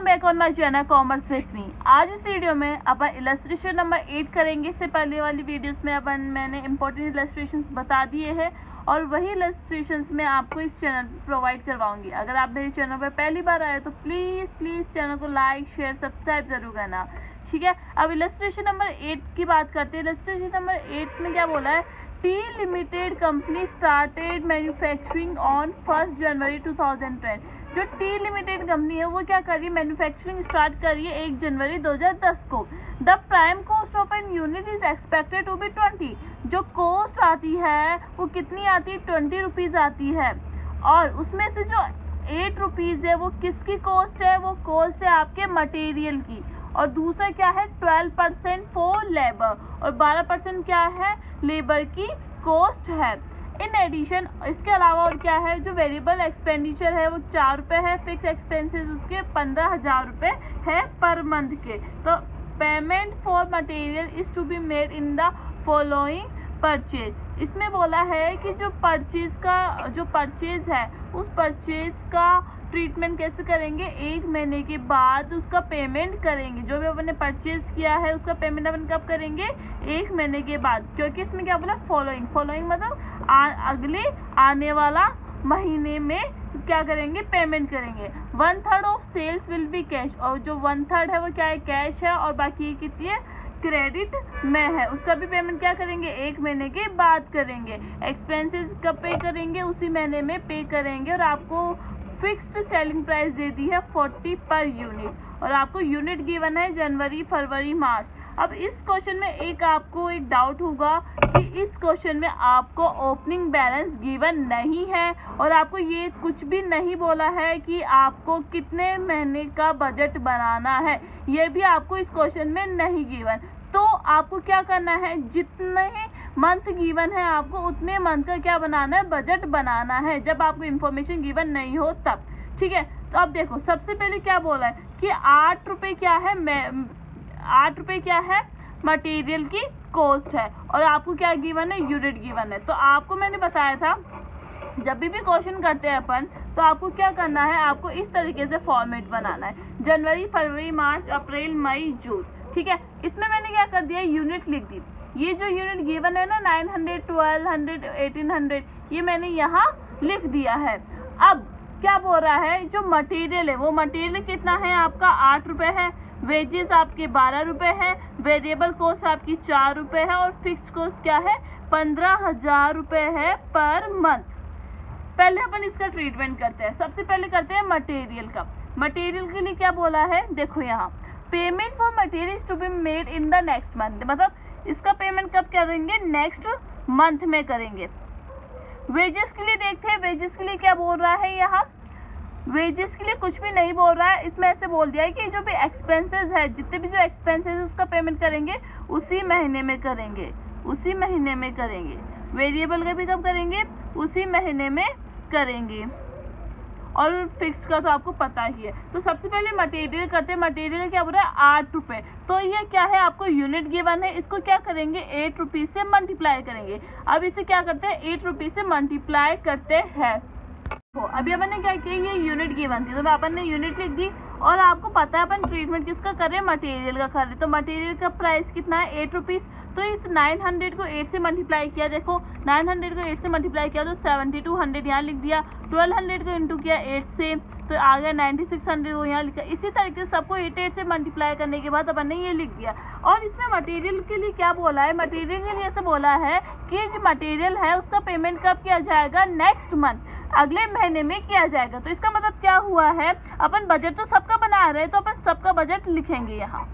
Back on my channel commerce with me. आज इस video में अपन इलस्ट्रेशन नंबर 8 करेंगे। इससे पहले वाली वीडियोस में मैंने इंपॉर्टेंट इलस्ट्रेशंस बता दिए हैं और वही इलस्ट्रेशंस मैं आपको इस चैनल पर प्रोवाइड करवाऊंगी। अगर आप मेरे चैनल पर पहली बार आए तो प्लीज़ चैनल को लाइक शेयर सब्सक्राइब जरूर करना, ठीक है। अब इलस्ट्रेशन नंबर 8 की बात करते हैं। इलस्ट्रेशन नंबर 8 में क्या बोला है, T limited company started manufacturing on 1 जनवरी 2010। जो टी लिमिटेड कंपनी है वो क्या कर रही है, मैन्युफैक्चरिंग स्टार्ट कर रही है 1 जनवरी 2010 को। The prime cost of an unit is expected to be 20। जो कॉस्ट आती है वो कितनी आती है, 20 रुपीज़ आती है। और उसमें से जो 8 रुपीज़ है वो किसकी कॉस्ट है, वो कॉस्ट है आपके मटेरियल की। और दूसरा क्या है, 12% फॉर लेबर और 12% क्या है, लेबर की कॉस्ट है। इन एडिशन इसके अलावा और क्या है, जो वेरिएबल एक्सपेंडिचर है वो 4 रुपये है, फिक्स एक्सपेंसेस उसके 15,000 रुपये है पर मंथ के। तो payment for material is to be made in the following purchase. इसमें बोला है कि जो परचेज है उस परचेज का ट्रीटमेंट कैसे करेंगे, 1 महीने के बाद उसका पेमेंट करेंगे। जो भी अपन ने परचेज किया है उसका पेमेंट अपन कब करेंगे, 1 महीने के बाद। क्योंकि इसमें क्या बोला, फॉलोइंग मतलब अगले आने वाला महीने में क्या करेंगे, पेमेंट करेंगे। 1/3 of sales will be cash. और जो 1/3 है वो क्या है, कैश है। और बाकी कितनी है, क्रेडिट में है। उसका भी पेमेंट क्या करेंगे, 1 महीने के बाद करेंगे। एक्सपेंसेस कब पे करेंगे, उसी महीने में पे करेंगे। और आपको फिक्स्ड सेलिंग प्राइस दे दी है 40 पर यूनिट। और आपको यूनिट गिवन है जनवरी फरवरी मार्च। अब इस क्वेश्चन में आपको एक डाउट होगा कि इस क्वेश्चन में आपको ओपनिंग बैलेंस गिवन नहीं है और आपको ये कुछ भी नहीं बोला है कि आपको कितने महीने का बजट बनाना है, ये भी आपको इस क्वेश्चन में नहीं गिवन। तो आपको क्या करना है, जितने मंथ गिवन है आपको उतने मंथ का क्या बनाना है, बजट बनाना है, जब आपको इन्फॉर्मेशन गिवन नहीं हो तब, ठीक है। तो अब देखो, सबसे पहले क्या बोला है कि 8 रुपये क्या है, मटेरियल की कॉस्ट है। और आपको क्या गिवन है, यूनिट गिवन है। तो आपको मैंने बताया था जब भी क्वेश्चन करते हैं अपन तो आपको क्या करना है, आपको इस तरीके से फॉर्मेट बनाना है, जनवरी फरवरी मार्च अप्रैल मई जून, ठीक है। इसमें मैंने क्या कर दिया, यूनिट लिख दी। ये जो यूनिट गिवन है ना, 900, 1200, 1800, ये मैंने यहाँ लिख दिया है। अब क्या बोल रहा है, जो मटेरियल है वो मटेरियल कितना है आपका, 8 रुपये है। वेजेस आपके 12 रुपये है। वेरिएबल कॉस्ट आपकी 4 रुपये है। और फिक्स कॉस्ट क्या है, 15,000 रुपये है पर मंथ। पहले अपन इसका ट्रीटमेंट करते हैं। सबसे पहले करते हैं मटेरियल का। मटेरियल के लिए क्या बोला है, देखो यहाँ payment for material to be made in the next month. मतलब इसका पेमेंट कब करेंगे, नेक्स्ट मंथ में करेंगे। वेजेस के लिए देखते हैं, वेजेस के लिए क्या बोल रहा है, यहाँ वेजेस के लिए कुछ भी नहीं बोल रहा है। इसमें ऐसे बोल दिया है कि जो भी एक्सपेंसेस है, जितने भी जो एक्सपेंसेस है उसका पेमेंट करेंगे उसी महीने में करेंगे, उसी महीने में करेंगे। वेरिएबल का भी कब करेंगे, उसी महीने में करेंगे। और फिक्स का तो आपको पता ही है। तो सबसे पहले मटेरियल करते हैं। मटेरियल क्या बोल रहा है, 8 रुपये। तो ये क्या है, आपको यूनिट गिवन है, इसको क्या करेंगे, 8 रुपीज़ से मल्टीप्लाई करेंगे। अब इसे क्या करते हैं, 8 रुपीज़ से मल्टीप्लाई करते हैं। तो अभी अपन ने क्या किया, ये यूनिट गिवन थी तो अपन ने यूनिट लिख दी। और आपको पता है अपन ट्रीटमेंट किसका कर रहे हैं, मटेरियल का कर रहे हैं। तो मटेरियल का प्राइस कितना है, 8 रुपीज़। तो इस 900 को 8 से मल्टीप्लाई किया, देखो 900 को 8 से मल्टीप्लाई किया तो 7200 यहाँ लिख दिया। 1200 को इंटू किया 8 से तो आ गया 9600 वो यहाँ लिखा। इसी तरीके से सबको 8 से मल्टीप्लाई करने के बाद अपन ने ये लिख दिया। और इसमें मटेरियल के लिए क्या बोला है, मटेरियल के लिए ऐसा बोला है कि जो मटेरियल है उसका पेमेंट कब किया जाएगा, नेक्स्ट मंथ, अगले महीने में किया जाएगा। तो इसका मतलब क्या हुआ है, अपन बजट तो सबका बना रहे हैं तो अपन सबका बजट लिखेंगे यहाँ,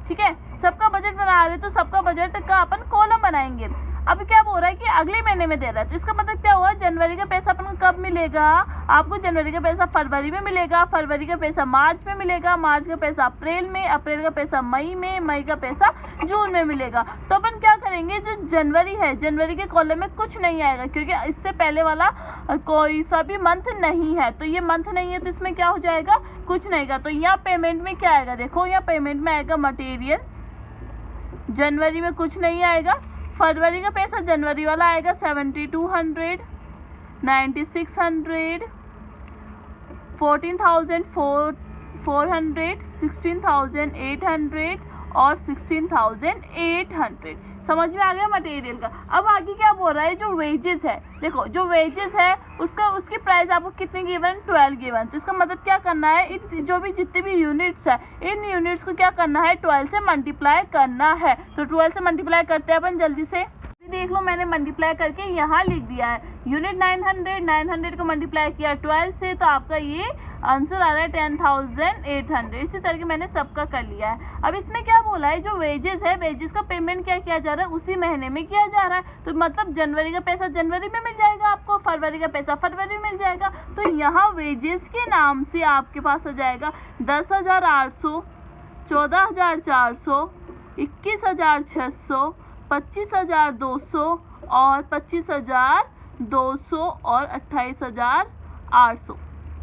ठीक है। सबका बजट बना रहे तो सबका बजट का अपन कॉलम बनाएंगे। अब क्या बोल रहा है कि अगले महीने में दे रहा है। तो इसका मतलब क्या हुआ, जनवरी का पैसा अपन को कब मिलेगा, आपको जनवरी का पैसा फरवरी में मिलेगा, फरवरी का पैसा मार्च में मिलेगा, मार्च का पैसा अप्रैल में, अप्रैल का पैसा मई में, मई का पैसा जून में मिलेगा। तो अपन क्या करेंगे, जो जनवरी है, जनवरी के कॉलम में कुछ नहीं आएगा क्योंकि इससे पहले वाला कोई सा भी मंथ नहीं है। तो ये मंथ नहीं है तो इसमें क्या हो जाएगा, कुछ नहीं का। तो यहाँ पेमेंट में क्या आएगा, देखो यहाँ पेमेंट में आएगा मटेरियल, जनवरी में कुछ नहीं आएगा। फरवरी का पैसा जनवरी वाला आएगा 7200, 9600, 14,400, 400, 16,800 और 16,800। समझ में आ गया मटेरियल का। अब आगे क्या बोल रहा है, जो वेजेस है, देखो जो वेजेस है उसकी प्राइस आपको कितनी गिवन, 12 गिवन। तो इसका मतलब क्या करना है, इन जो भी जितने भी यूनिट्स है इन यूनिट्स को क्या करना है, 12 से मल्टीप्लाई करना है। तो 12 से मल्टीप्लाई करते हैं अपन जल्दी से। देख लो मैंने मल्टीप्लाई करके यहाँ लिख दिया है। यूनिट 900 को मल्टीप्लाई किया 12 से, तो आपका ये आंसर आ रहा है 10,800। इसी तरह के मैंने सबका कर लिया है। अब इसमें क्या बोला है, जो वेजेस है वेजेस का पेमेंट क्या किया जा रहा है, उसी महीने में किया जा रहा है। तो मतलब जनवरी का पैसा जनवरी में मिल जाएगा आपको, फरवरी का पैसा फरवरी में मिल जाएगा। तो यहाँ वेजेस के नाम से आपके पास आ जाएगा 10,800, 14,400, 21,600, 25,200 और 25,200 और 28,800।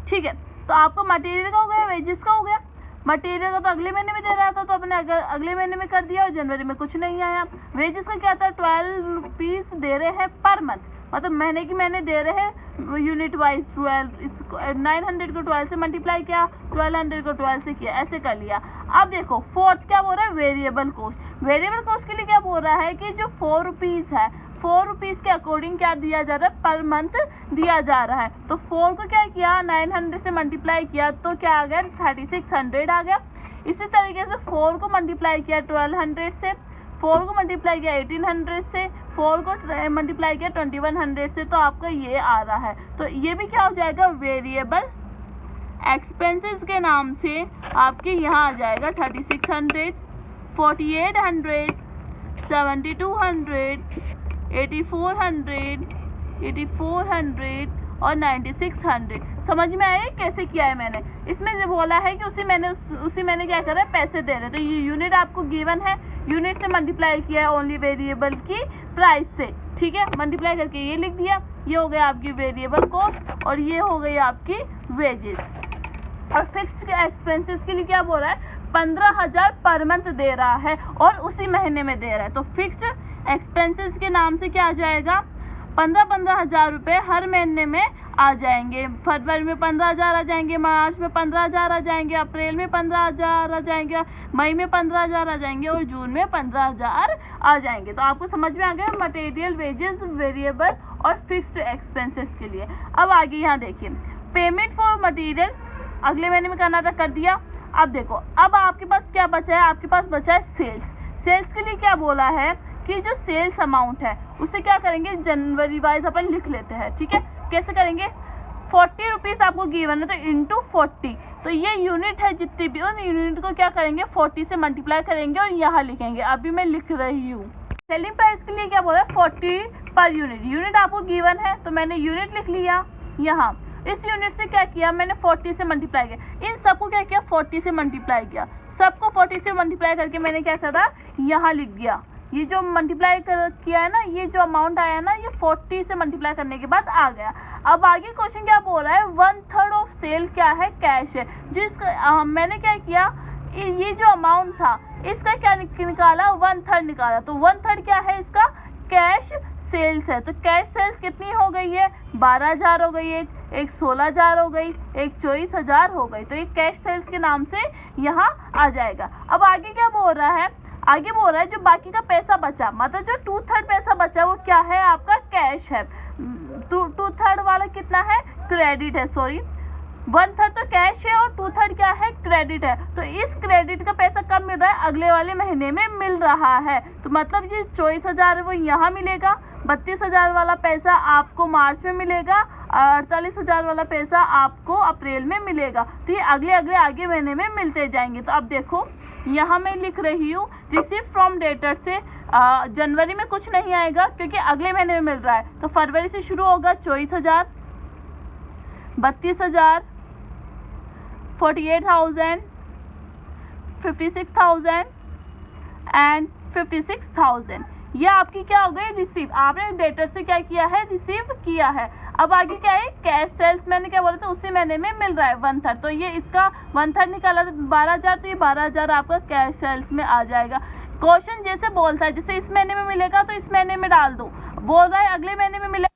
ठीक है, तो आपको मटेरियल का हो गया, वेजेस का हो गया। मटेरियल का तो अगले महीने में दे रहा था तो अपने अगले महीने में कर दिया और जनवरी में कुछ नहीं आया। वेजेस का क्या था, 12 रुपीज़ दे रहे हैं पर मंथ, मतलब महीने की महीने दे रहे हैं यूनिट वाइज। 900 को 12 से मल्टीप्लाई किया, 1200 को 12 से किया, ऐसे कर लिया। अब देखो फोर्थ क्या बोल रहा है, वेरिएबल कॉस्ट। वेरिएबल कॉस्ट के लिए क्या बोल रहा है कि जो 4 रुपीज़ है, 4 रुपीज़ के अकॉर्डिंग क्या दिया जा रहा है, पर मंथ दिया जा रहा है। तो 4 को क्या किया, 900 से मल्टीप्लाई किया तो क्या आ गया, 3600 आ गया। इसी तरीके से 4 को मल्टीप्लाई किया 1200 से, 4 को मल्टीप्लाई किया 1800 से, 4 को मल्टीप्लाई किया 2100 से, तो आपका ये आ रहा है। तो ये भी क्या हो जाएगा, वेरिएबल एक्सपेंसेस के नाम से आपके यहाँ आ जाएगा 3600, 4800, 7200, 8400, 8400 और 9600। समझ में आया कैसे किया है मैंने। इसमें जो बोला है कि उसी मैंने क्या करा है, पैसे दे रहे। तो ये यूनिट आपको गिवन है, यूनिट से मल्टीप्लाई किया है ओनली वेरिएबल की प्राइस से। ठीक है, मल्टीप्लाई करके ये लिख दिया। ये हो गया आपकी वेरिएबल कॉस्ट और ये हो गई आपकी वेजेस। और फिक्स्ड एक्सपेंसेस के लिए क्या बोल रहा है, 15,000 पर मंथ दे रहा है और उसी महीने में दे रहा है। तो फिक्स्ड एक्सपेंसेस के नाम से क्या आ जाएगा, 15,000 रुपये हर महीने में आ जाएंगे। फरवरी में 15,000 आ जाएंगे, मार्च में 15,000 आ जाएंगे, अप्रैल में 15,000 आ जाएंगे, मई में 15,000 आ जाएंगे और जून में 15,000 आ जाएंगे। तो आपको समझ में आ गया मटेरियल, वेजेस, वेरिएबल और फिक्स्ड एक्सपेंसेस के लिए। अब आगे यहाँ देखिए, पेमेंट फॉर मटेरियल अगले महीने में करना था, कर दिया। अब देखो, अब आपके पास क्या बचा है, आपके पास बचा है सेल्स। सेल्स के लिए क्या बोला है कि जो सेल्स अमाउंट है उसे क्या करेंगे, जनवरी वाइज अपन लिख लेते हैं। ठीक है, कैसे करेंगे, 40 रुपीज़ आपको गिवन है तो इंटू 40। तो ये यूनिट है जितनी भी, उन यूनिट को क्या करेंगे, 40 से मल्टीप्लाई करेंगे और यहाँ लिखेंगे। अभी मैं लिख रही हूँ। सेलिंग प्राइस के लिए क्या बोला है, 40 पर यूनिट। यूनिट आपको गिवन है तो मैंने यूनिट लिख लिया यहाँ। इस यूनिट से क्या किया मैंने, 40 से मल्टीप्लाई किया। इन सबको क्या किया, 40 से मल्टीप्लाई किया। सबको 40 से मल्टीप्लाई करके मैंने क्या करा, यहाँ लिख दिया। ये जो मल्टीप्लाई किया है ना, ये जो अमाउंट आया ना, ये 40 से मल्टीप्लाई करने के बाद आ गया। अब आगे क्वेश्चन क्या बोल रहा है, 1/3 ऑफ सेल क्या है, कैश है। जिसका मैंने क्या किया, ये जो अमाउंट था इसका क्या निकाला, 1/3 निकाला। तो 1/3 क्या है इसका, कैश सेल्स है। तो कैश सेल्स कितनी हो गई है, 12,000 हो गई, एक 16,000 हो गई, एक 24,000 हो गई। तो ये कैश सेल्स के नाम से यहाँ आ जाएगा। अब आगे क्या बोल रहा है, आगे बोल रहा है जो बाकी का पैसा बचा, मतलब जो 2/3 पैसा बचा वो क्या है, आपका कैश है। 2/3 वाला कितना है, क्रेडिट है। सॉरी, 1/3 तो कैश है और 2/3 क्या है, क्रेडिट है। तो इस क्रेडिट का पैसा कब मिल रहा है, अगले वाले महीने में मिल रहा है। तो मतलब ये 24,000 वो यहाँ मिलेगा, 32,000 वाला पैसा आपको मार्च में मिलेगा, 48,000 वाला पैसा आपको अप्रैल में मिलेगा। तो ये अगले आगे महीने में मिलते जाएंगे। तो अब देखो यहाँ मैं लिख रही हूँ, रिसीव फ्रॉम डेटर से जनवरी में कुछ नहीं आएगा क्योंकि अगले महीने में मिल रहा है। तो फरवरी से शुरू होगा 24,000, 32,000, 48,000, 56,000 एंड 56,000। ये आपकी क्या हो गई, रिसीव। आपने डेटर से क्या किया है, रिसीव किया है। अब आगे क्या है, कैश सेल्स मैंने क्या बोला था, उसी महीने में मिल रहा है 1/3। तो ये इसका 1/3 निकाला तो 12,000, तो ये 12,000 आपका कैश सेल्स में आ जाएगा। क्वेश्चन जैसे बोलता है, जैसे इस महीने में मिलेगा तो इस महीने में डाल दो, बोल रहा है अगले महीने में मिलेगा,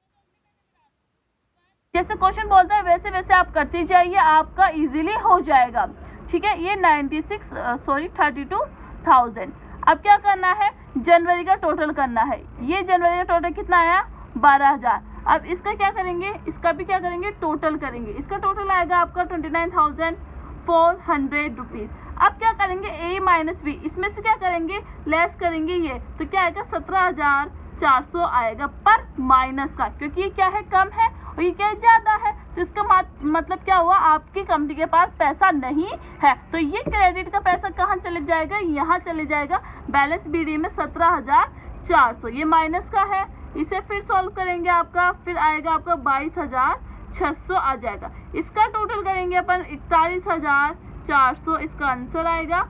जैसे क्वेश्चन बोलता है वैसे वैसे आप करते जाइए, आपका इजीली हो जाएगा। ठीक है, ये 32,000। अब क्या करना है, जनवरी का टोटल करना है। ये जनवरी का टोटल कितना आया, 12,000। अब इसका क्या करेंगे, इसका भी क्या करेंगे, टोटल करेंगे। इसका टोटल आएगा आपका 29,400 रुपीज़। अब क्या करेंगे, ए माइनस बी, इसमें से क्या करेंगे, लेस करेंगे ये, तो क्या आएगा 17,400 आएगा पर माइनस का, क्योंकि ये क्या है, कम है और ये क्या है, ज़्यादा है। तो इसका मतलब क्या हुआ, आपकी कंपनी के पास पैसा नहीं है, तो ये क्रेडिट का पैसा कहाँ चले जाएगा, यहाँ चले जाएगा बैलेंस बीडी में 17,400। ये माइनस का है, इसे फिर सॉल्व करेंगे आपका, फिर आएगा आपका 22,600 आ जाएगा। इसका टोटल करेंगे अपन 41,400, इसका आंसर आएगा।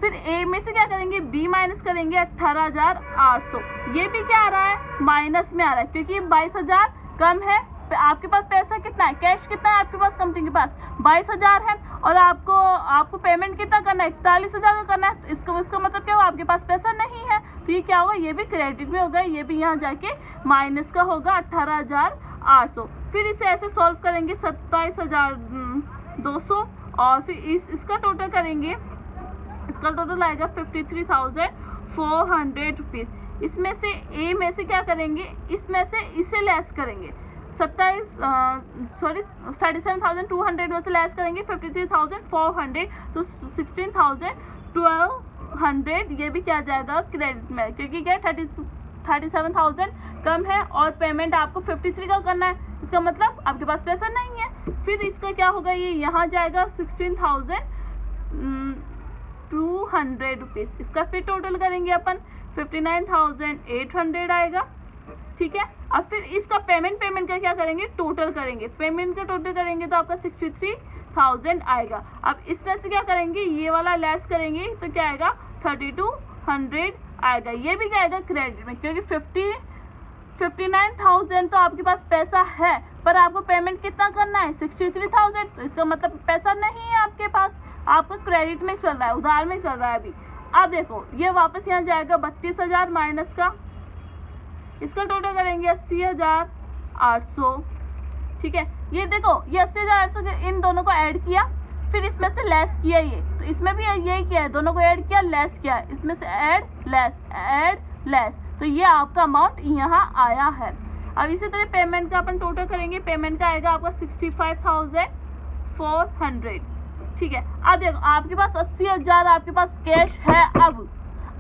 फिर ए में से क्या करेंगे, बी माइनस करेंगे 18,800। ये भी क्या आ रहा है, माइनस में आ रहा है, क्योंकि 22,000 कम है। आपके पास पैसा कितना है, कैश कितना है आपके पास, कंपनी के पास 22,000 है, और आपको पेमेंट कितना करना है, 41,000 का करना है। तो इसका मतलब क्या हुआ, आपके पास पैसा नहीं है, तो ये क्या होगा, ये भी क्रेडिट में होगा, ये भी यहाँ जाके माइनस का होगा 18,800। फिर इसे ऐसे सॉल्व करेंगे 27,200, और फिर इसका टोटल करेंगे, इसका टोटल आएगा 53,400 रुपीज़। इसमें से ए में से क्या करेंगे, इसमें से इसे लेस करेंगे, 37,200 में से लेस करेंगे 53,400, तो 16,1200 ये भी क्या जाएगा क्रेडिट में, क्योंकि क्या 37,000 कम है और पेमेंट आपको 53 का करना है, इसका मतलब आपके पास पैसा नहीं है। फिर इसका क्या होगा, ये यहाँ जाएगा 16,200 रुपीज़। इसका फिर टोटल करेंगे अपन 59,800 आएगा, ठीक है। अब फिर इसका पेमेंट का क्या करेंगे, टोटल करेंगे, पेमेंट का टोटल करेंगे तो आपका 63,000 आएगा। अब इसमें से क्या करेंगे, ये वाला लेस करेंगे तो क्या आएगा 3,200 आएगा। ये भी क्या आएगा क्रेडिट में, क्योंकि 59,000 तो आपके पास पैसा है, पर आपको पेमेंट कितना करना है 63,000, तो इसका मतलब पैसा नहीं है आपके पास, आपका क्रेडिट में चल रहा है, उधार में चल रहा है अभी। अब देखो ये वापस यहाँ जाएगा 32,000 माइनस का, इसका टोटल करेंगे 80,800, ठीक है। ये देखो ये 80,800 इन दोनों को ऐड किया, फिर इसमें से लेस किया, ये तो इसमें भी यही किया है, दोनों को ऐड किया लेस किया, इसमें से ऐड लेस, तो ये आपका अमाउंट यहाँ आया है। अब इसी तरह पेमेंट का अपन टोटल करेंगे, पेमेंट का आएगा आपका 65,400, ठीक है। अब देखो आपके पास 80,000 आपके पास कैश है अब,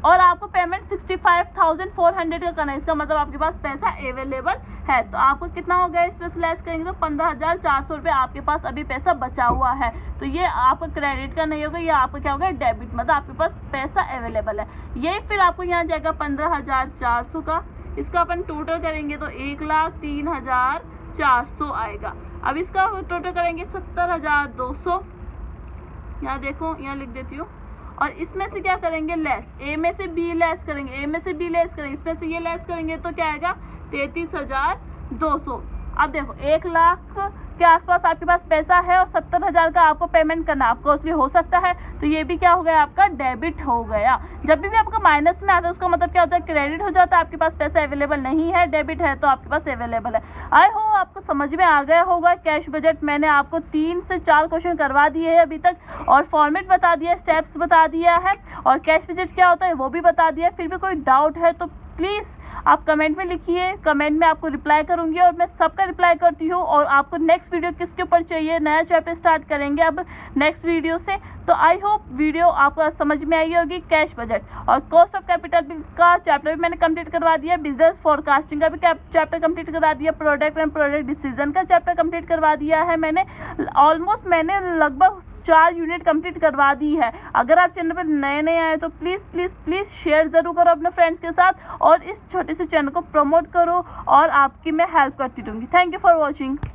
और आपको पेमेंट 65,400 का करना है, इसका मतलब आपके पास पैसा अवेलेबल है। तो आपको कितना हो गया, इसमें से लेस करेंगे तो 15,400 रुपये आपके पास अभी पैसा बचा हुआ है। तो ये आपका क्रेडिट का नहीं होगा, ये आपका क्या होगा डेबिट, मतलब आपके पास पैसा अवेलेबल है। ये फिर आपको यहाँ जाएगा 15,400 का, इसका अपन टोटल करेंगे तो 1,03,400 आएगा। अब इसका टोटल करेंगे 70,200, यहाँ देखो यहाँ लिख देती हूँ, और इसमें से क्या करेंगे लेस, ए में से बी लेस करेंगे, इसमें से ये लेस करेंगे तो क्या आएगा 33,200। अब देखो 1 लाख के आसपास आपके पास पैसा है और 70,000 का आपको पेमेंट करना आपको उसमें हो सकता है, तो ये भी क्या हो गया आपका डेबिट हो गया। जब भी आपका माइनस में आता है उसका मतलब क्या होता है, क्रेडिट हो जाता है, आपके पास पैसा अवेलेबल नहीं है, डेबिट है तो आपके पास अवेलेबल है। आई होप आपको समझ में आ गया होगा कैश बजट। मैंने आपको 3 से 4 क्वेश्चन करवा दिए हैं अभी तक, और फॉर्मेट बता दिया, स्टेप्स बता दिया है, और कैश बजट क्या होता है वो भी बता दिया। फिर भी कोई डाउट है तो प्लीज़ आप कमेंट में लिखिए, कमेंट में आपको रिप्लाई करूंगी, और मैं सबका रिप्लाई करती हूँ। और आपको नेक्स्ट वीडियो किसके ऊपर चाहिए, नया चैप्टर स्टार्ट करेंगे अब नेक्स्ट वीडियो से। तो आई होप वीडियो आपको समझ में आई होगी। कैश बजट और कॉस्ट ऑफ कैपिटल का चैप्टर भी मैंने कंप्लीट करवा दिया, बिजनेस फोरकास्टिंग का भी चैप्टर कंप्लीट करवा दिया, प्रोडक्ट एंड प्रोडक्ट डिसीजन का चैप्टर कंप्लीट करवा दिया है मैंने। ऑलमोस्ट मैंने लगभग 4 यूनिट कंप्लीट करवा दी है। अगर आप चैनल पर नए आए तो प्लीज़ शेयर ज़रूर करो अपने फ्रेंड्स के साथ, और इस छोटे से चैनल को प्रमोट करो, और आपकी मैं हेल्प करती रहूँगी। Thank you for watching.